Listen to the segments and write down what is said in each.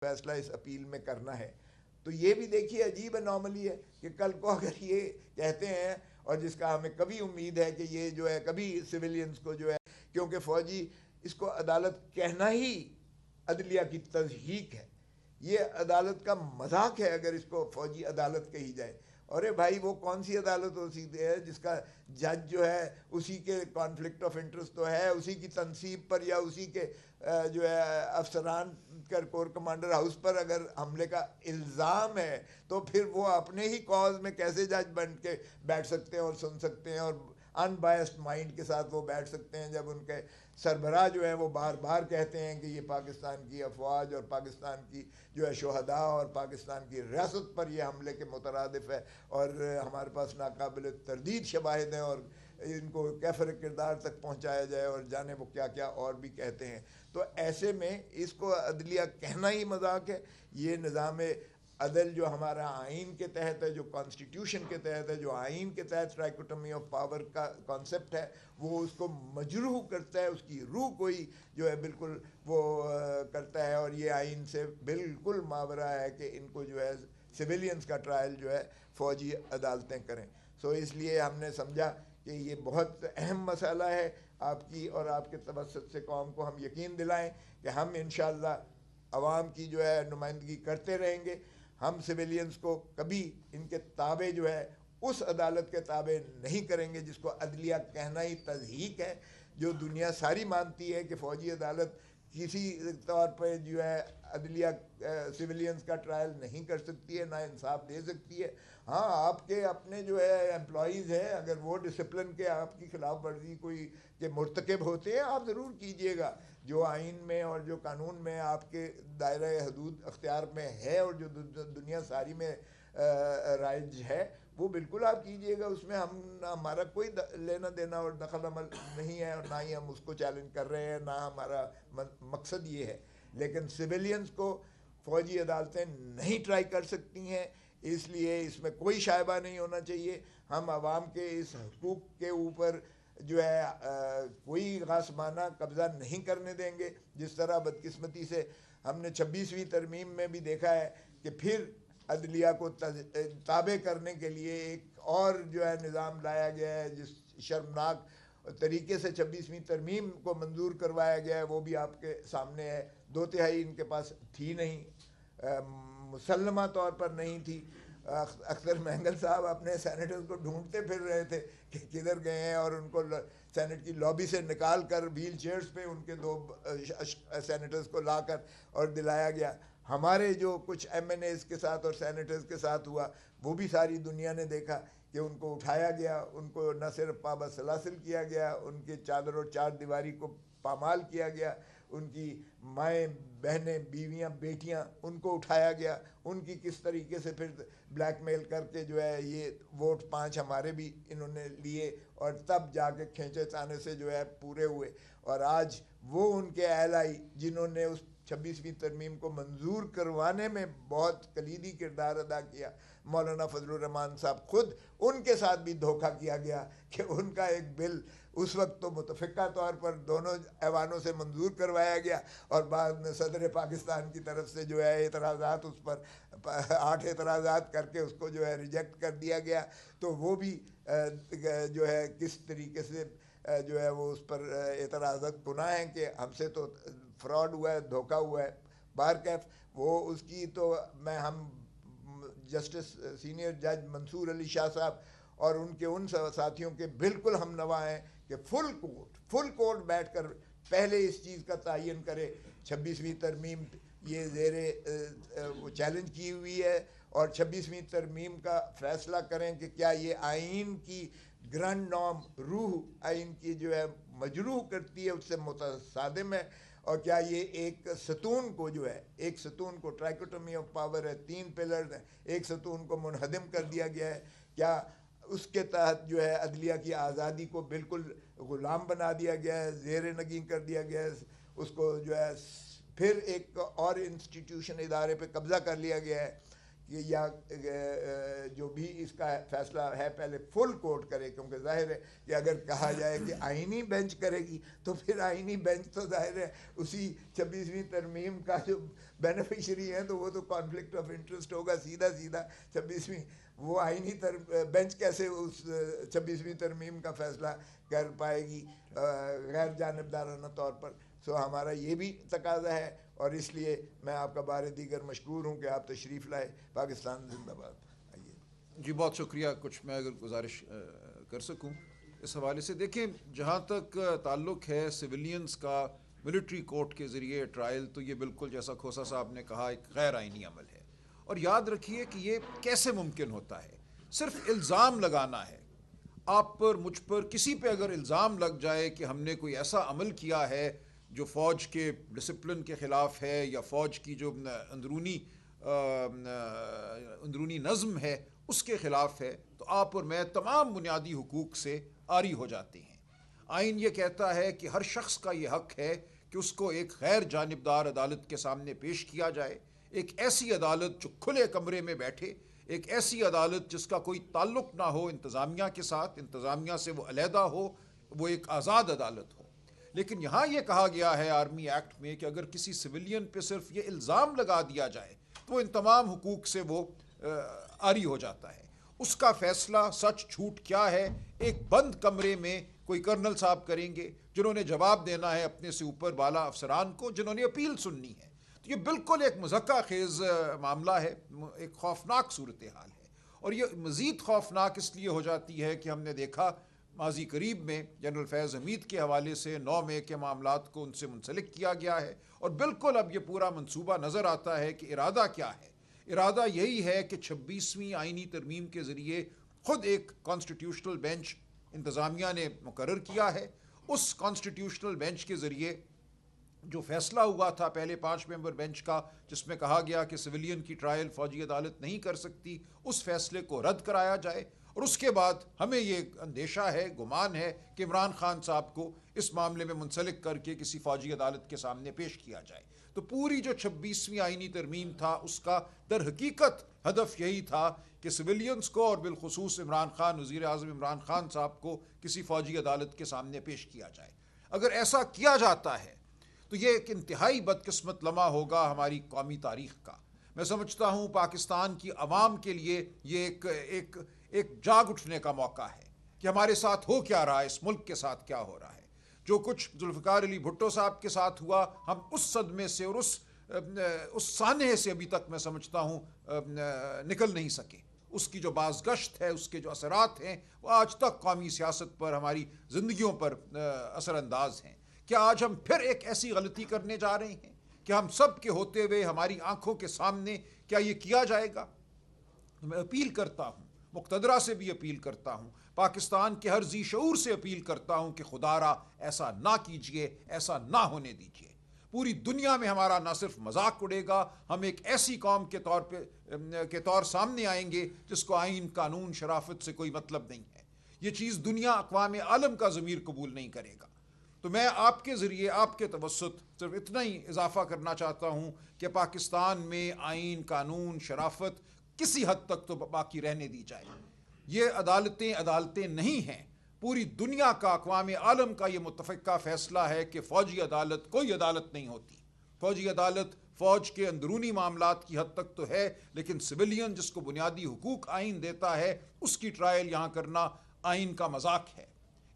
فیصلہ اس اپیل میں کرنا ہے. تو یہ بھی دیکھیے عجیب انوملی ہے کہ کل کو اگر یہ کہتے ہیں، اور جس کا ہمیں کبھی امید ہے کہ یہ جو ہے کبھی سویلینز کو جو ہے، کیونکہ فوجی اس کو عدالت کہنا ہی عدلیہ کی تضحیق ہے، یہ عدالت کا مذاق ہے اگر اس کو فوجی عدالت کہی جائے. ارے بھائی وہ کون سی عدالت ہو سکتی ہے جس کا جج جو ہے اسی کے کانفلکٹ آف انٹرسٹ تو ہے، اسی کی تنصیب پر یا اسی کے جو ہے افسران کر کور کمانڈر ہاؤس پر اگر حملے کا الزام ہے تو پھر وہ اپنے ہی کاز میں کیسے جج بن کے بیٹھ سکتے ہیں اور سن سکتے ہیں اور ان بائسڈ مائنڈ کے ساتھ وہ بیٹھ سکتے ہیں، جب ان کے سربراہ جو ہیں وہ بار بار کہتے ہیں کہ یہ پاکستان کی افواج اور پاکستان کی جو ہے شہداء اور پاکستان کی ریاست پر یہ حملے کے مترادف ہے، اور ہمارے پاس ناقابل تردید شواہد ہیں اور ان کو کیفر کردار تک پہنچایا جائے اور جانے وہ کیا کیا اور بھی کہتے ہیں. تو ایسے میں اس کو عدلیہ کہنا ہی مذاق ہے. یہ نظام عدل جو ہمارا آئین کے تحت ہے، جو کانسٹیٹیوشن کے تحت ہے، جو آئین کے تحت ٹرائکوٹمی آف پاور کا کانسیپٹ ہے، وہ اس کو مجروح کرتا ہے، اس کی روح کوئی جو ہے بالکل وہ کرتا ہے، اور یہ آئین سے بالکل ماورا ہے کہ ان کو جو ہے سویلینز کا ٹرائل جو ہے فوجی عدالتیں کریں. اس لیے ہم نے سمجھا کہ یہ بہت اہم مسئلہ ہے. آپ کی اور آپ کے توسط سے قوم کو ہم یقین دلائیں کہ ہم انشاءاللہ عوام کی جو ہے نمائندگی کرتے رہیں گے. ہم سویلینز کو کبھی ان کے تابع جو ہے اس عدالت کے تابع نہیں کریں گے جس کو عدلیہ کہنا ہی تضحیق ہے، جو دنیا ساری مانتی ہے کہ فوجی عدالت کسی طور پہ جو ہے عدلیہ سویلینز کا ٹرائل نہیں کر سکتی ہے، نہ انصاف دے سکتی ہے. ہاں آپ کے اپنے جو ہے امپلائیز ہیں، اگر وہ ڈسپلن کے آپ کی خلاف ورزی کوئی کے مرتکب ہوتے ہیں آپ ضرور کیجئے گا، جو آئین میں اور جو قانون میں آپ کے دائرہ حدود اختیار میں ہے اور جو دنیا ساری میں رائج ہے وہ بالکل آپ کیجئے گا. اس میں ہمارا کوئی لینا دینا اور دخل عمل نہیں ہے، اور نہ ہی ہم اس کو چیلنج کر رہے ہیں، نہ ہمارا مقصد یہ ہے. لیکن سویلینز کو فوجی عدالتیں نہیں ٹرائی کر سکتی ہیں، اس لیے اس میں کوئی شائبہ نہیں ہونا چاہیے. ہم عوام کے اس حقوق کے اوپر جو ہے کوئی غاصبانہ قبضہ نہیں کرنے دیں گے. جس طرح بدقسمتی سے ہم نے 26ویں ترمیم میں بھی دیکھا ہے کہ پھر عدلیہ کو تابع کرنے کے لیے ایک اور جو ہے نظام لایا گیا ہے، جس شرمناک طریقے سے 26ویں ترمیم کو منظور کروایا گیا ہے وہ بھی آپ کے سامنے ہے. 2/3 ان کے پاس تھی نہیں، مسلمہ طور پر نہیں تھی. اختر مینگل صاحب اپنے سینیٹرز کو ڈھونڈتے پھر رہے تھے کہ کدھر گئے ہیں، اور ان کو سینٹ کی لابی سے نکال کر ویل چیئرز پہ ان کے 2 سینیٹرز کو لا کر اور دلایا گیا. ہمارے جو کچھ ایم این ایز کے ساتھ اور سینیٹرز کے ساتھ ہوا وہ بھی ساری دنیا نے دیکھا کہ ان کو اٹھایا گیا، ان کو نہ صرف پابند سلاسل کیا گیا، ان کے چادر اور چار دیواری کو پامال کیا گیا، ان کی مائیں بہنیں بیویاں بیٹیاں ان کو اٹھایا گیا، ان کی کس طریقے سے پھر بلیک میل کر کے جو ہے یہ ووٹ 5 ہمارے بھی انہوں نے لیے، اور تب جا کے کھینچے تانے سے جو ہے پورے ہوئے. اور آج وہ ان کے اہلائی جنہوں نے اس 26ویں ترمیم کو منظور کروانے میں بہت کلیدی کردار ادا کیا، مولانا فضل الرحمان صاحب، خود ان کے ساتھ بھی دھوکہ کیا گیا کہ ان کا ایک بل اس وقت تو متفقہ طور پر دونوں ایوانوں سے منظور کروایا گیا، اور بعد میں صدر پاکستان کی طرف سے جو ہے اعتراضات اس پر 8 اعتراضات کر کے اس کو جو ہے ریجیکٹ کر دیا گیا. تو وہ بھی جو ہے کس طریقے سے جو ہے وہ اس پر اعتراضات گناہ ہیں کہ ہم سے تو فراڈ ہوا ہے، دھوکہ ہوا ہے. بہرکیف وہ اس کی تو ہم جسٹس سینئر جج منصور علی شاہ صاحب اور ان کے ان ساتھیوں کے بالکل ہم نوا ہیں کہ فل کورٹ بیٹھ کر پہلے اس چیز کا تعین کرے. 26ویں ترمیم یہ زیر چیلنج کی ہوئی ہے، اور 26ویں ترمیم کا فیصلہ کریں کہ کیا یہ آئین کی گرانڈ نارم روح آئین کی جو ہے مجروح کرتی ہے، اس سے متصادم ہے، اور کیا یہ ایک ستون کو جو ہے ایک ستون کو ٹرائکوٹمی آف پاور ہے، 3 پلرز ہیں، ایک ستون کو منہدم کر دیا گیا ہے. کیا اس کے تحت جو ہے عدلیہ کی آزادی کو بالکل غلام بنا دیا گیا ہے، زیر نگین کر دیا گیا ہے، اس کو جو ہے پھر ایک اور انسٹیٹیوشن ادارے پہ قبضہ کر لیا گیا ہے کہ یا جو بھی اس کا فیصلہ ہے پہلے فل کوٹ کرے، کیونکہ ظاہر ہے کہ اگر کہا جائے کہ آئینی بینچ کرے گی تو پھر آئینی بینچ تو ظاہر ہے اسی 26ویں ترمیم کا جو بینیفیشری ہیں تو وہ تو کانفلکٹ آف انٹرسٹ ہوگا سیدھا 26ویں، وہ آئینی بینچ کیسے اس 26ویں ترمیم کا فیصلہ کر پائے گی غیر جانبدارانہ طور پر. سو ہمارا یہ بھی تقاضا ہے، اور اس لیے میں آپ کا بار دیگر مشکور ہوں کہ آپ تشریف لائے. پاکستان زندہ باد. آئیے. جی بہت شکریہ. کچھ میں اگر گزارش کر سکوں اس حوالے سے. دیکھیں جہاں تک تعلق ہے سویلینز کا ملٹری کورٹ کے ذریعے ٹرائل، تو یہ بالکل جیسا کھوسا صاحب نے کہا ایک غیر آئینی عمل ہے. اور یاد رکھیے کہ یہ کیسے ممکن ہوتا ہے؟ صرف الزام لگانا ہے. آپ پر، مجھ پر، کسی پہ اگر الزام لگ جائے کہ ہم نے کوئی ایسا عمل کیا ہے جو فوج کے ڈسپلن کے خلاف ہے یا فوج کی جو اندرونی نظم ہے اس کے خلاف ہے، تو آپ اور میں تمام بنیادی حقوق سے عاری ہو جاتے ہیں. آئین یہ کہتا ہے کہ ہر شخص کا یہ حق ہے کہ اس کو ایک غیر جانبدار عدالت کے سامنے پیش کیا جائے، ایک ایسی عدالت جو کھلے کمرے میں بیٹھے، ایک ایسی عدالت جس کا کوئی تعلق نہ ہو انتظامیہ کے ساتھ، انتظامیہ سے وہ علیحدہ ہو، وہ ایک آزاد عدالت ہو. لیکن یہاں یہ کہا گیا ہے آرمی ایکٹ میں کہ اگر کسی سویلین پہ صرف یہ الزام لگا دیا جائے تو ان تمام حقوق سے وہ عاری ہو جاتا ہے. اس کا فیصلہ سچ جھوٹ کیا ہے ایک بند کمرے میں کوئی کرنل صاحب کریں گے جنہوں نے جواب دینا ہے اپنے سے اوپر بالا افسران کو، جنہوں نے اپیل سننی ہے. تو یہ بالکل ایک مضحکہ خیز معاملہ ہے، ایک خوفناک صورتحال ہے. اور یہ مزید خوفناک اس لیے ہو جاتی ہے کہ ہم نے دیکھا ماضی قریب میں جنرل فیض حمید کے حوالے سے 9 مئی کے معاملات کو ان سے منسلک کیا گیا ہے، اور بالکل اب یہ پورا منصوبہ نظر آتا ہے کہ ارادہ کیا ہے. ارادہ یہی ہے کہ 26ویں آئینی ترمیم کے ذریعے خود ایک کانسٹیٹیوشنل بینچ انتظامیہ نے مقرر کیا ہے. اس کانسٹیٹیوشنل بینچ کے ذریعے جو فیصلہ ہوا تھا پہلے 5 ممبر بینچ کا، جس میں کہا گیا کہ سویلین کی ٹرائل فوجی عدالت نہیں کر سکتی، اس فیصلے کو رد کرایا جائے. اور اس کے بعد ہمیں یہ اندیشہ ہے، گمان ہے کہ عمران خان صاحب کو اس معاملے میں منسلک کر کے کسی فوجی عدالت کے سامنے پیش کیا جائے. تو پوری جو 26ویں آئینی ترمیم تھا اس کا در حقیقت ہدف یہی تھا کہ سویلینز کو اور بالخصوص عمران خان، وزیر اعظم عمران خان صاحب کو کسی فوجی عدالت کے سامنے پیش کیا جائے. اگر ایسا کیا جاتا ہے تو یہ ایک انتہائی بدقسمت لمحہ ہوگا ہماری قومی تاریخ کا. میں سمجھتا ہوں پاکستان کی عوام کے لیے یہ ایک جاگ اٹھنے کا موقع ہے کہ ہمارے ساتھ ہو کیا رہا ہے، اس ملک کے ساتھ کیا ہو رہا ہے. جو کچھ ذوالفقار علی بھٹو صاحب کے ساتھ ہوا، ہم اس صدمے سے اور اس سانحے سے ابھی تک میں سمجھتا ہوں نکل نہیں سکے. اس کی جو بازگشت ہے، اس کے جو اثرات ہیں، وہ آج تک قومی سیاست پر، ہماری زندگیوں پر اثر انداز ہیں. کیا آج ہم پھر ایک ایسی غلطی کرنے جا رہے ہیں کہ ہم سب کے ہوتے ہوئے ہماری آنکھوں کے سامنے کیا یہ کیا جائے گا؟ میں اپیل کرتا ہوں، مقتدرہ سے بھی اپیل کرتا ہوں، پاکستان کے ہر ذی شعور سے اپیل کرتا ہوں کہ خدا را ایسا نہ کیجئے، ایسا نہ ہونے دیجئے. پوری دنیا میں ہمارا نہ صرف مذاق اڑے گا، ہم ایک ایسی قوم کے طور سامنے آئیں گے جس کو آئین، قانون، شرافت سے کوئی مطلب نہیں ہے. یہ چیز دنیا، اقوام عالم کا ضمیر قبول نہیں کرے گا. تو میں آپ کے ذریعے، آپ کے توسط صرف اتنا ہی اضافہ کرنا چاہتا ہوں کہ پاکستان میں آئین، قانون، شرافت کسی حد تک تو باقی رہنے دی جائے. یہ عدالتیں نہیں ہیں. پوری دنیا کا، اقوام عالم کا یہ متفقہ فیصلہ ہے کہ فوجی عدالت کوئی عدالت نہیں ہوتی. فوجی عدالت فوج کے اندرونی معاملات کی حد تک تو ہے، لیکن سویلین جس کو بنیادی حقوق آئین دیتا ہے، اس کی ٹرائل یہاں کرنا آئین کا مذاق ہے.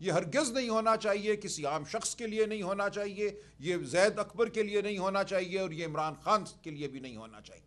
یہ ہرگز نہیں ہونا چاہیے، کسی عام شخص کے لیے نہیں ہونا چاہیے، یہ زید اکبر کے لیے نہیں ہونا چاہیے، اور یہ عمران خان کے لیے بھی نہیں ہونا چاہیے.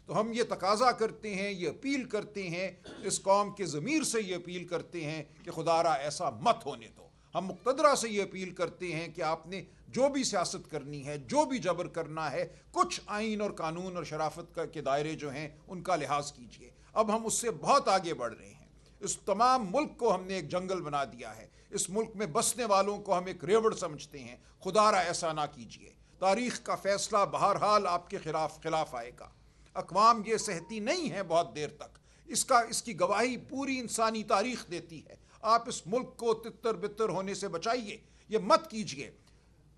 تو ہم یہ تقاضا کرتے ہیں، یہ اپیل کرتے ہیں، اس قوم کے ضمیر سے یہ اپیل کرتے ہیں کہ خدا را ایسا مت ہونے دو. ہم مقتدرہ سے یہ اپیل کرتے ہیں کہ آپ نے جو بھی سیاست کرنی ہے، جو بھی جبر کرنا ہے، کچھ آئین اور قانون اور شرافت کے دائرے جو ہیں ان کا لحاظ کیجیے. اب ہم اس سے بہت آگے بڑھ رہے ہیں. اس تمام ملک کو ہم نے ایک جنگل بنا دیا ہے. اس ملک میں بسنے والوں کو ہم ایک ریوڑ سمجھتے ہیں. خدا را ایسا نہ کیجیے. تاریخ کا فیصلہ بہرحال آپ کے خلاف آئے گا. اقوام یہ سہتی نہیں ہے بہت دیر تک. اس کی گواہی پوری انسانی تاریخ دیتی ہے. آپ اس ملک کو تتر بتر ہونے سے بچائیے. یہ مت کیجیے.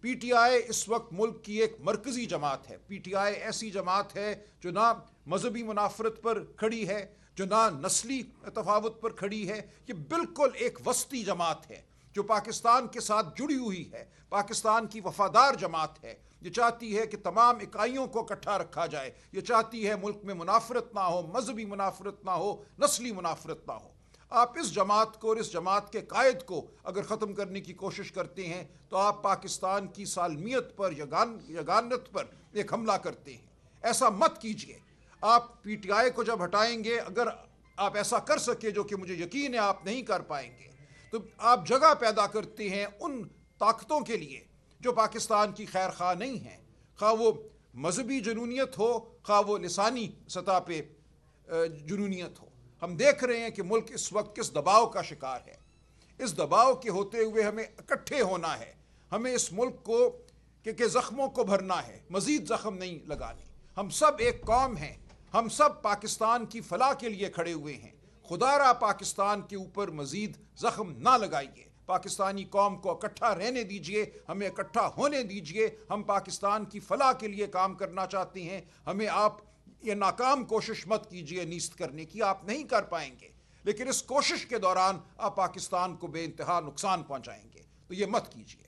پی ٹی آئی اس وقت ملک کی ایک مرکزی جماعت ہے. پی ٹی آئی ایسی جماعت ہے جو نہ مذہبی منافرت پر کھڑی ہے، جو نہ نسلی تفاوت پر کھڑی ہے. یہ بالکل ایک وسطی جماعت ہے جو پاکستان کے ساتھ جڑی ہوئی ہے، پاکستان کی وفادار جماعت ہے. یہ چاہتی ہے کہ تمام اکائیوں کو اکٹھا رکھا جائے. یہ چاہتی ہے ملک میں منافرت نہ ہو، مذہبی منافرت نہ ہو، نسلی منافرت نہ ہو. آپ اس جماعت کو اور اس جماعت کے قائد کو اگر ختم کرنے کی کوشش کرتے ہیں تو آپ پاکستان کی سالمیت پر، یگانت پر ایک حملہ کرتے ہیں. ایسا مت کیجئے. آپ پی ٹی آئی کو جب ہٹائیں گے، اگر آپ ایسا کر سکے، جو کہ مجھے یقین ہے آپ نہیں کر پائیں گے، تو آپ جگہ پیدا کرتے ہیں ان طاقتوں کے لیے جو پاکستان کی خیر خواہ نہیں ہیں، خواہ وہ مذہبی جنونیت ہو، خواہ وہ لسانی سطح پہ جنونیت ہو. ہم دیکھ رہے ہیں کہ ملک اس وقت کس دباؤ کا شکار ہے. اس دباؤ کے ہوتے ہوئے ہمیں اکٹھے ہونا ہے. ہمیں اس ملک کو کہ زخموں کو بھرنا ہے، مزید زخم نہیں لگانے. ہم سب ایک قوم ہیں، ہم سب پاکستان کی فلاح کے لیے کھڑے ہوئے ہیں. خدا را پاکستان کے اوپر مزید زخم نہ لگائیے. پاکستانی قوم کو اکٹھا رہنے دیجئے، ہمیں اکٹھا ہونے دیجئے. ہم پاکستان کی فلاح کے لیے کام کرنا چاہتے ہیں. ہمیں آپ یہ ناکام کوشش مت کیجئے نیست کرنے کی، آپ نہیں کر پائیں گے، لیکن اس کوشش کے دوران آپ پاکستان کو بے انتہا نقصان پہنچائیں گے، تو یہ مت کیجئے.